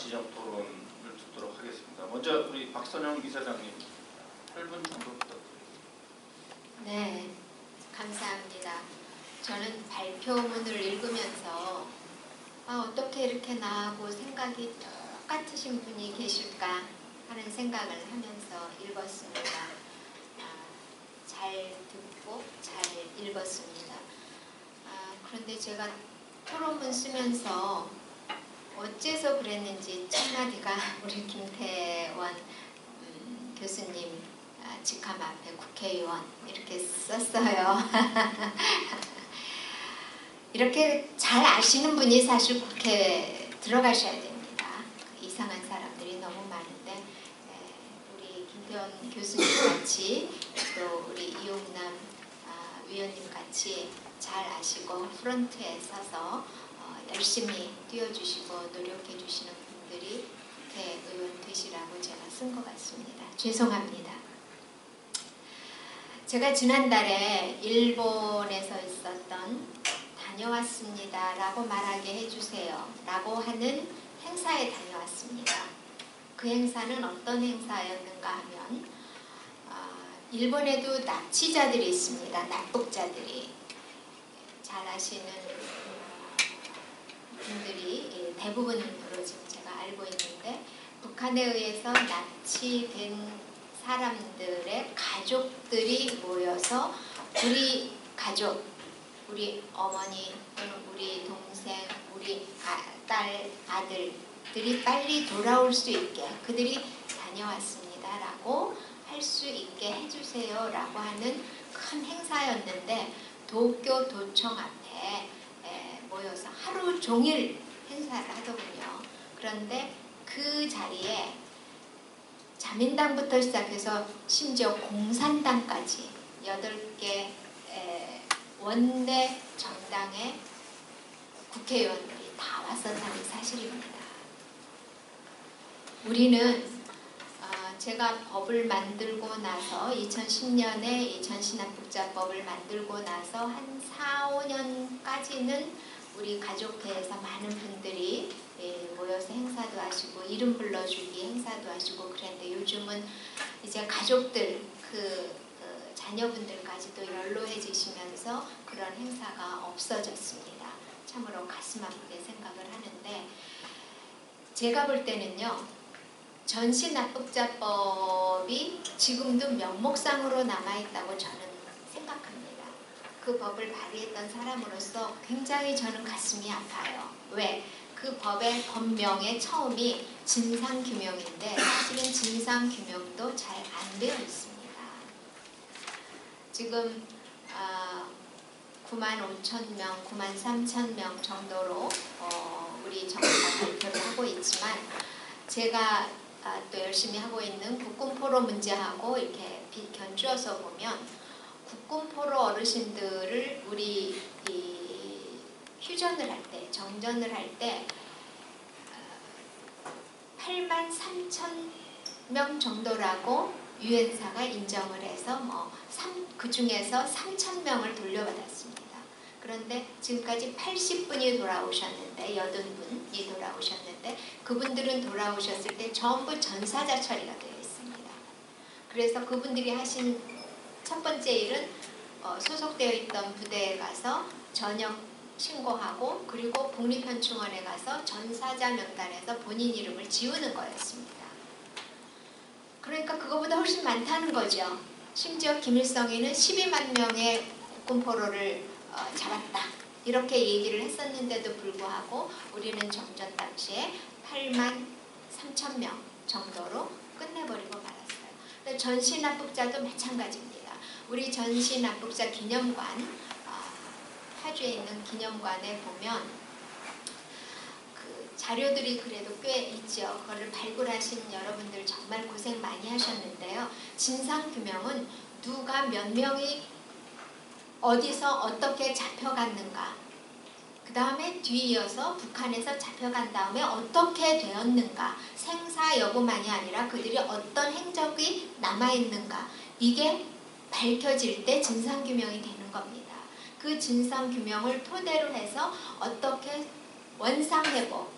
지적 토론을 듣도록 하겠습니다. 먼저 우리 박선영 이사장님 8분 정도 부탁드립니다. 네, 감사합니다. 저는 발표문을 읽으면서 어떻게 이렇게 나하고 생각이 똑같으신 분이 계실까 하는 생각을 하면서 읽었습니다. 잘 듣고 잘 읽었습니다. 그런데 제가 토론문 쓰면서 어째서 그랬는지 첫마디가 우리 김태원 교수님 직함 앞에 국회의원 이렇게 썼어요. 이렇게 잘 아시는 분이 사실 국회에 들어가셔야 됩니다. 이상한 사람들이 너무 많은데 우리 김태원 교수님 같이 또 우리 이용남 위원님 같이 잘 아시고 프런트에 서서 열심히 뛰어주시고 노력해 주시는 분들이 국회의원 되시라고 제가 쓴 것 같습니다. 죄송합니다. 제가 지난달에 일본에서 있었던 다녀왔습니다 라고 말하게 해주세요 라고 하는 행사에 다녀왔습니다. 그 행사는 어떤 행사였는가 하면 일본에도 납치자들이 있습니다. 납북자들이. 잘 아시는 분들이 대부분으로 지금 제가 알고 있는데 북한에 의해서 납치된 사람들의 가족들이 모여서 우리 가족, 우리 어머니 또는 우리 동생, 우리 딸, 아들들이 빨리 돌아올 수 있게 그들이 다녀왔습니다 라고 할 수 있게 해주세요 라고 하는 큰 행사였는데 도쿄 도청 앞에 모여서 하루 종일 행사를 하더군요. 그런데 그 자리에 자민당부터 시작해서 심지어 공산당까지 8개 원내 정당의 국회의원들이 다 왔었다는 사실입니다. 우리는 제가 법을 만들고 나서 2010년에 이 전시납북자법을 만들고 나서 한 4, 5년까지는 우리 가족회에서 많은 분들이 모여서 행사도 하시고 이름 불러주기 행사도 하시고 그랬는데 요즘은 이제 가족들 그 자녀분들까지도 연로해지시면서 그런 행사가 없어졌습니다. 참으로 가슴 아프게 생각을 하는데 제가 볼 때는요. 전시납북자법이 지금도 명목상으로 남아있다고 저는 생각합니다. 그 법을 발의했던 사람으로서 굉장히 저는 가슴이 아파요. 왜? 그 법의 법명의 처음이 진상규명인데 사실은 진상규명도 잘 안 되어 있습니다. 지금 95,000명, 93,000명 정도로 우리 정부가 발표를 하고 있지만 제가 또 열심히 하고 있는 국군포로 문제하고 이렇게 견주어서 보면 국군포로 어르신들을 우리 휴전을 할 때, 정전을 할 때 83,000명 정도라고 유엔사가 인정을 해서 그 중에서 3,000명을 돌려받았습니다. 그런데 지금까지 80분이 돌아오셨는데 80분이 돌아오셨는데 그분들은 돌아오셨을 때 전부 전사자 처리가 되어 있습니다. 그래서 그분들이 하신 첫 번째 일은 소속되어 있던 부대에 가서 전역 신고하고 그리고 국립현충원에 가서 전사자 명단에서 본인 이름을 지우는 거였습니다. 그러니까 그거보다 훨씬 많다는 거죠. 심지어 김일성이는 12만 명의 국군포로를 잡았다. 이렇게 얘기를 했었는데도 불구하고 우리는 정전 당시에 83,000명 정도로 끝내버리고 말았어요. 전시납북자도 마찬가지입니다. 우리 전시납북자 기념관, 파주에 있는 기념관에 보면 그 자료들이 그래도 꽤 있죠. 그거를 발굴하신 여러분들 정말 고생 많이 하셨는데요. 진상규명은 누가 몇 명이 어디서 어떻게 잡혀갔는가, 그 다음에 뒤이어서 북한에서 잡혀간 다음에 어떻게 되었는가, 생사 여부만이 아니라 그들이 어떤 행적이 남아있는가, 이게 밝혀질 때 진상규명이 되는 겁니다. 그 진상규명을 토대로 해서 어떻게 원상회복,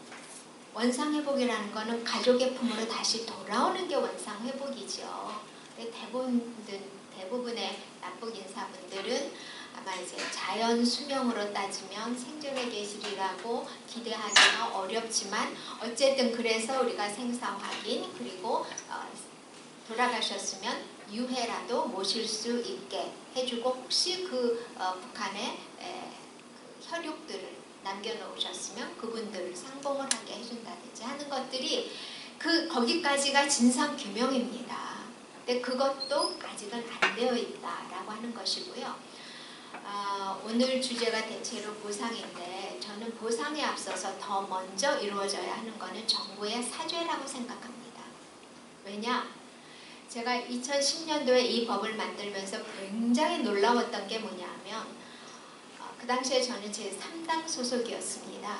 원상회복이라는 거는 가족의 품으로 다시 돌아오는 게 원상회복이죠. 대부분의 납북 인사분들은 아마 이제 자연 수명으로 따지면 생존의 계실이라고 기대하기가 어렵지만 어쨌든 그래서 우리가 생사 확인 그리고 돌아가셨으면 유해라도 모실 수 있게 해주고 혹시 북한에 그 혈육들을 남겨놓으셨으면 그분들을 상봉을 하게 해준다든지 하는 것들이 거기까지가 진상규명입니다. 근데 그것도 아직은 안 되어 있다라고 하는 것이고요. 오늘 주제가 대체로 보상인데 저는 보상에 앞서서 더 먼저 이루어져야 하는 것은 정부의 사죄라고 생각합니다. 왜냐? 제가 2010년도에 이 법을 만들면서 굉장히 놀라웠던 게 뭐냐면 그 당시에 저는 제3당 소속이었습니다.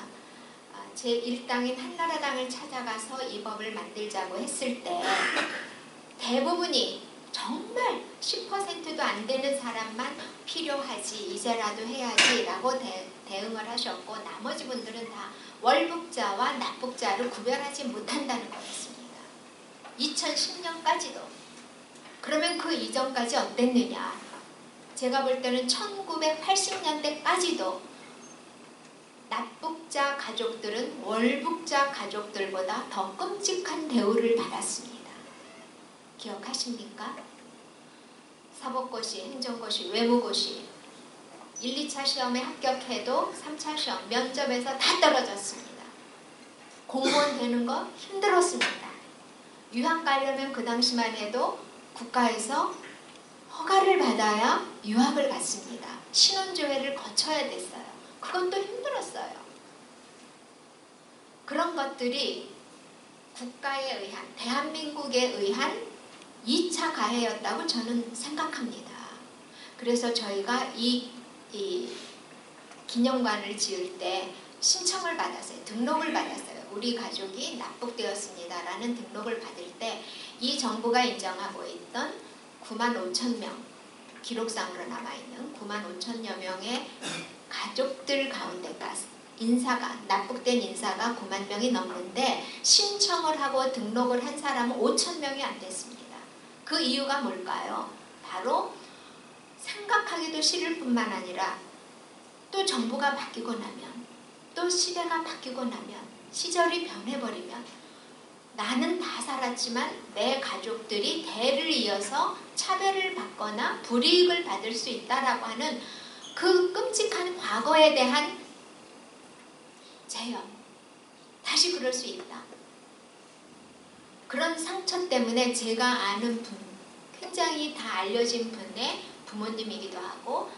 제1당인 한나라당을 찾아가서 이 법을 만들자고 했을 때 대부분이 정말 10%도 안 되는 사람만 필요하지 이제라도 해야지 라고 대응을 하셨고 나머지 분들은 다 월북자와 납북자를 구별하지 못한다는 거였습니다. 2010년까지도. 그러면 그 이전까지 어땠느냐. 제가 볼 때는 1980년대까지도 납북자 가족들은 월북자 가족들보다 더 끔찍한 대우를 받았습니다. 기억하십니까? 사법고시, 행정고시, 외무고시 1, 2차 시험에 합격해도 3차 시험, 면접에서 다 떨어졌습니다. 공무원 되는 거 힘들었습니다. 유학 가려면 그 당시만 해도 국가에서 허가를 받아야 유학을 갔습니다. 신원조회를 거쳐야 됐어요. 그것도 힘들었어요. 그런 것들이 국가에 의한, 대한민국에 의한 2차 가해였다고 저는 생각합니다. 그래서 저희가 이 기념관을 지을 때 신청을 받았어요. 등록을 받았어요. 우리 가족이 납북되었습니다라는 등록을 받을 때 이 정부가 인정하고 있던 95,000명, 기록상으로 남아있는 95,000여 명의 가족들 가운데가 납북된 인사가 9만 명이 넘는데 신청을 하고 등록을 한 사람은 5,000명이 안 됐습니다. 그 이유가 뭘까요? 바로 생각하기도 싫을 뿐만 아니라 또 정부가 바뀌고 나면 또 시대가 바뀌고 나면 시절이 변해버리면 나는 다 살았지만 내 가족들이 대를 이어서 차별을 받거나 불이익을 받을 수 있다라고 하는 그 끔찍한 과거에 대한 재현. 다시 그럴 수 있다. 그런 상처 때문에 제가 아는 분, 굉장히 다 알려진 분의 부모님이기도 하고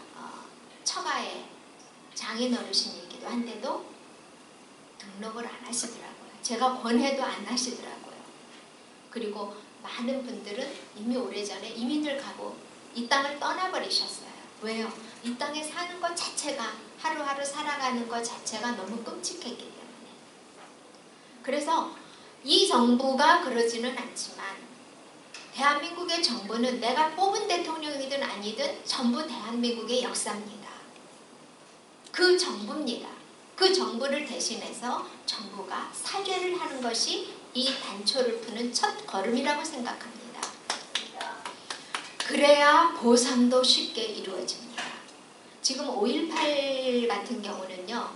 처가의 장인 어르신이기도 한데도 등록을 안 하시더라고요. 제가 권해도 안 하시더라고요. 그리고 많은 분들은 이미 오래전에 이민을 가고 이 땅을 떠나버리셨어요. 왜요? 이 땅에 사는 것 자체가 하루하루 살아가는 것 자체가 너무 끔찍했기 때문에. 그래서 이 정부가 그러지는 않지만 대한민국의 정부는 내가 뽑은 대통령이든 아니든 전부 대한민국의 역사입니다. 그 정부입니다. 그 정부를 대신해서 정부가 사죄를 하는 것이 이 단초를 푸는 첫 걸음이라고 생각합니다. 그래야 보상도 쉽게 이루어집니다. 지금 5.18 같은 경우는요.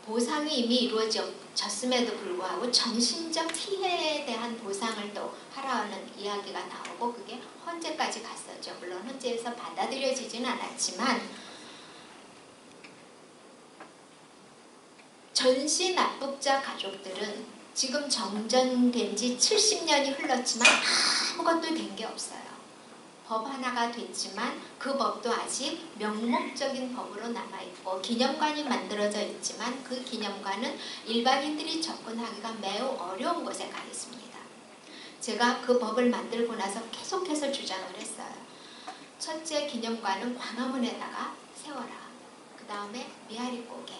보상이 이미 이루어졌음에도 불구하고 정신적 피해에 대한 보상을 또 하라는 이야기가 나오고 그게 헌재까지 갔었죠. 물론 헌재에서 받아들여지진 않았지만 전시 납북자 가족들은 지금 정전된 지 70년이 흘렀지만 아무것도 된 게 없어요. 법 하나가 됐지만 그 법도 아직 명목적인 법으로 남아있고 기념관이 만들어져 있지만 그 기념관은 일반인들이 접근하기가 매우 어려운 곳에 가 있습니다. 제가 그 법을 만들고 나서 계속해서 주장을 했어요. 첫째, 기념관은 광화문에다가 세워라. 그 다음에 미아리고개.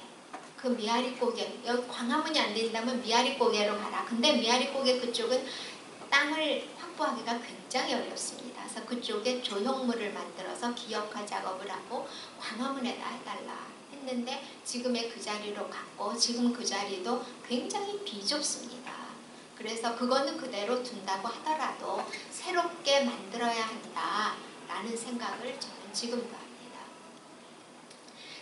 그 미아리고개, 여기 광화문이 안 된다면 미아리고개로 가라. 근데 미아리고개 그쪽은 땅을 확보하기가 굉장히 어렵습니다. 그래서 그쪽에 조형물을 만들어서 기역화 작업을 하고 광화문에다 해달라 했는데 지금의 그 자리로 갔고 지금 그 자리도 굉장히 비좁습니다. 그래서 그거는 그대로 둔다고 하더라도 새롭게 만들어야 한다라는 생각을 저는 지금도 합니다.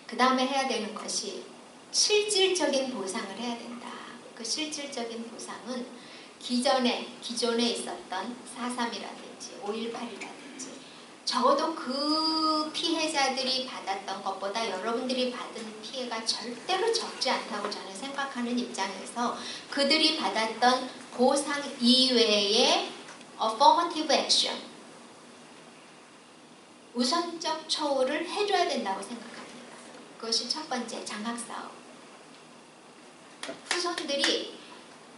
그 다음에 해야 되는 것이 실질적인 보상을 해야 된다. 그 실질적인 보상은 기존에 있었던 4.3이라든지 5.18이라든지 적어도 그 피해자들이 받았던 것보다 여러분들이 받은 피해가 절대로 적지 않다고 저는 생각하는 입장에서 그들이 받았던 보상 이외의 affirmative action, 우선적 처우를 해줘야 된다고 생각합니다. 그것이 첫 번째, 장학사업. 후손들이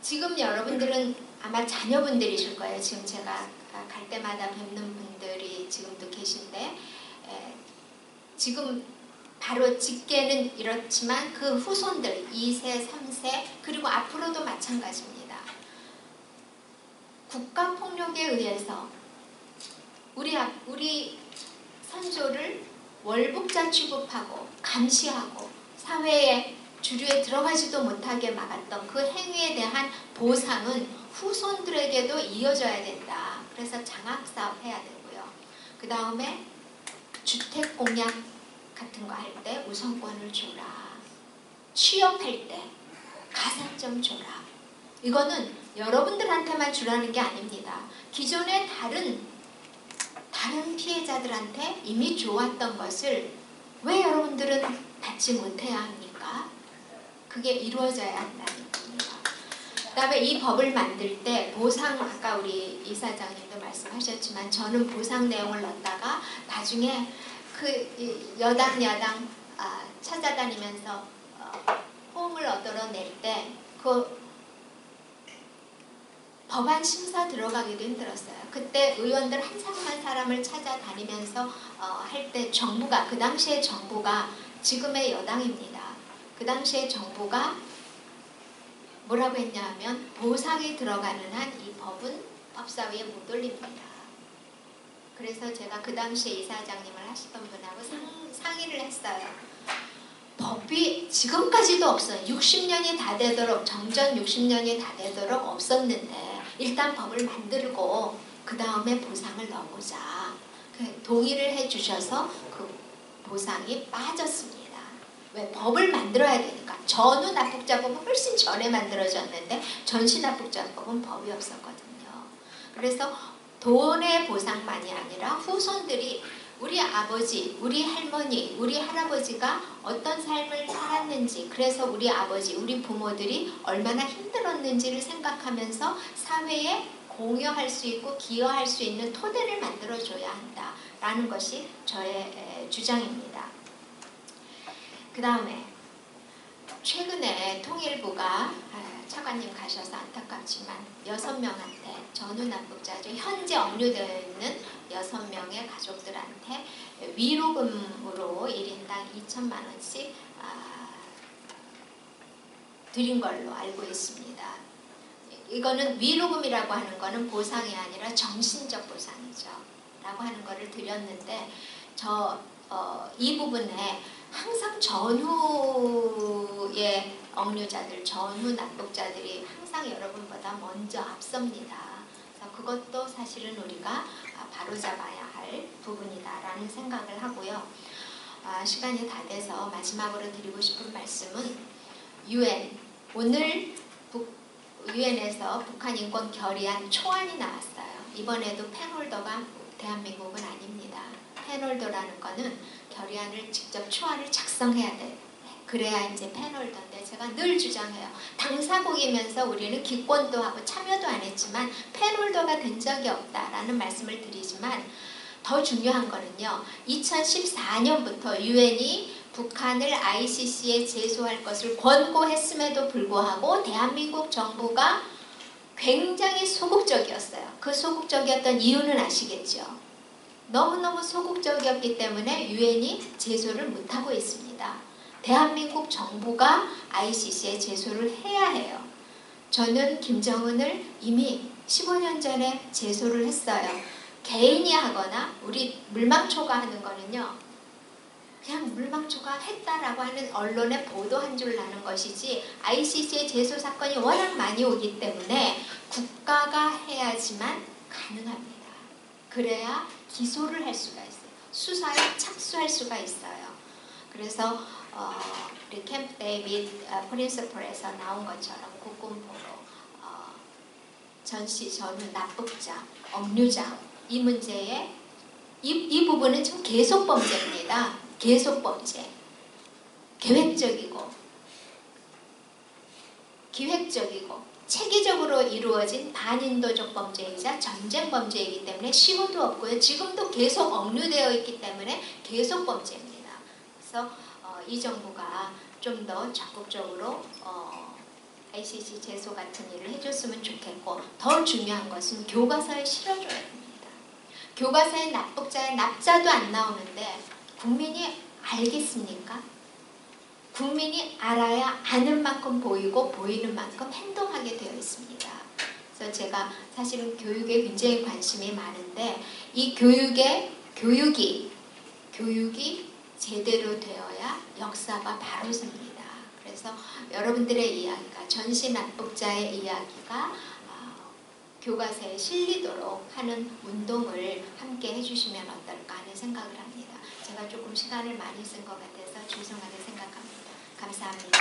지금 여러분들은 아마 자녀분들이실 거예요. 지금 제가 갈 때마다 뵙는 분들이 지금도 계신데 지금 바로 직계는 이렇지만 그 후손들 2세, 3세 그리고 앞으로도 마찬가지입니다. 국가폭력에 의해서 우리 선조를 월북자 취급하고 감시하고 사회에 주류에 들어가지도 못하게 막았던 그 행위에 대한 보상은 후손들에게도 이어져야 된다. 그래서 장학사업 해야 되고요. 그 다음에 주택공약 같은 거 할 때 우선권을 줘라. 취업할 때 가산점 줘라. 이거는 여러분들한테만 주라는 게 아닙니다. 기존의 다른 피해자들한테 이미 좋았던 것을 왜 여러분들은 받지 못해야 합니까? 그게 이루어져야 한다는 겁니다. 그 다음에 이 법을 만들 때 보상, 아까 우리 이사장님도 말씀하셨지만 저는 보상 내용을 넣다가 나중에 그 여당 찾아다니면서 호응을 얻어낼 때 그 법안 심사 들어가기도 힘들었어요. 그때 의원들 한 사람 한 사람을 찾아다니면서 할 때 정부가, 그 당시에 정부가 지금의 여당입니다. 그 당시에 정부가 뭐라고 했냐면 보상이 들어가는 한 이 법은 법사위에 못 올립니다. 그래서 제가 그 당시에 이사장님을 하시던 분하고 상의를 했어요. 법이 지금까지도 없어요. 60년이 다 되도록, 정전 60년이 다 되도록 없었는데 일단 법을 만들고 그 다음에 보상을 넣어보자. 동의를 해주셔서 그 보상이 빠졌습니다. 왜? 법을 만들어야 되니까. 전후납북자법은 훨씬 전에 만들어졌는데 전시납북자법은 법이 없었거든요. 그래서 돈의 보상만이 아니라 후손들이 우리 아버지, 우리 할머니, 우리 할아버지가 어떤 삶을 살았는지, 그래서 우리 아버지, 우리 부모들이 얼마나 힘들었는지를 생각하면서 사회에 공여할 수 있고 기여할 수 있는 토대를 만들어줘야 한다라는 것이 저의 주장입니다. 그 다음에 최근에 통일부가 차관님 가셔서 안타깝지만 6명한테 전후납북자죠. 현재 억류되어 있는 6명의 가족들한테 위로금으로 1인당 2천만 원씩 드린 걸로 알고 있습니다. 이거는 위로금이라고 하는 거는 보상이 아니라 정신적 보상이죠. 라고 하는 거를 드렸는데 이 부분에 항상 전후의 억류자들, 전후 납북자들이 항상 여러분보다 먼저 앞섭니다. 그래서 그것도 사실은 우리가 바로잡아야 할 부분이다라는 생각을 하고요. 시간이 다 돼서 마지막으로 드리고 싶은 말씀은 UN, 오늘 UN에서 북한 인권 결의안 초안이 나왔어요. 이번에도 펜홀더가 대한민국은 아닙니다. 펜홀더라는 거는 결의안을 직접 초안을 작성해야 돼. 그래야 이제 펜홀더인데 제가 늘 주장해요. 당사국이면서 우리는 기권도 하고 참여도 안 했지만 펜홀더가 된 적이 없다라는 말씀을 드리지만 더 중요한 거는요. 2014년부터 UN이 북한을 ICC에 제소할 것을 권고했음에도 불구하고 대한민국 정부가 굉장히 소극적이었어요. 그 소극적이었던 이유는 아시겠죠? 너무너무 소극적이었기 때문에 UN이 제소를 못하고 있습니다. 대한민국 정부가 ICC에 제소를 해야 해요. 저는 김정은을 이미 15년 전에 제소를 했어요. 개인이 하거나 우리 물망초가 하는 거는요. 그냥 물망초가 했다라고 하는 언론의 보도 한 줄 나는 것이지 ICC의 제소 사건이 워낙 많이 오기 때문에 국가가 해야지만 가능합니다. 그래야 기소를 할 수가 있어요. 수사에 착수할 수가 있어요. 그래서 우리 캠프 데이빗 프린시플에서 나온 것처럼 국군포로 전시 전후 납북자, 억류자 이 문제에 이 부분은 지금 계속범죄입니다. 계속범죄. 계획적이고 기획적이고 체계적으로 이루어진 반인도적 범죄이자 전쟁 범죄이기 때문에 시효도 없고요. 지금도 계속 억류되어 있기 때문에 계속 범죄입니다. 그래서 이 정부가 좀 더 적극적으로 ICC 제소 같은 일을 해줬으면 좋겠고 더 중요한 것은 교과서에 실어줘야 됩니다. 교과서에 납북자의 납자도 안 나오는데 국민이 알겠습니까? 국민이 알아야 아는 만큼 보이고 보이는 만큼 행동하게 되어 있습니다. 그래서 제가 사실은 교육에 굉장히 관심이 많은데 이 교육이 제대로 되어야 역사가 바로 섭니다. 그래서 여러분들의 이야기가 전시 납북자의 이야기가 교과서에 실리도록 하는 운동을 함께 해주시면 어떨까 하는 생각을 합니다. 제가 조금 시간을 많이 쓴 것 같아서 죄송하게 생각합니다. 감사합니다.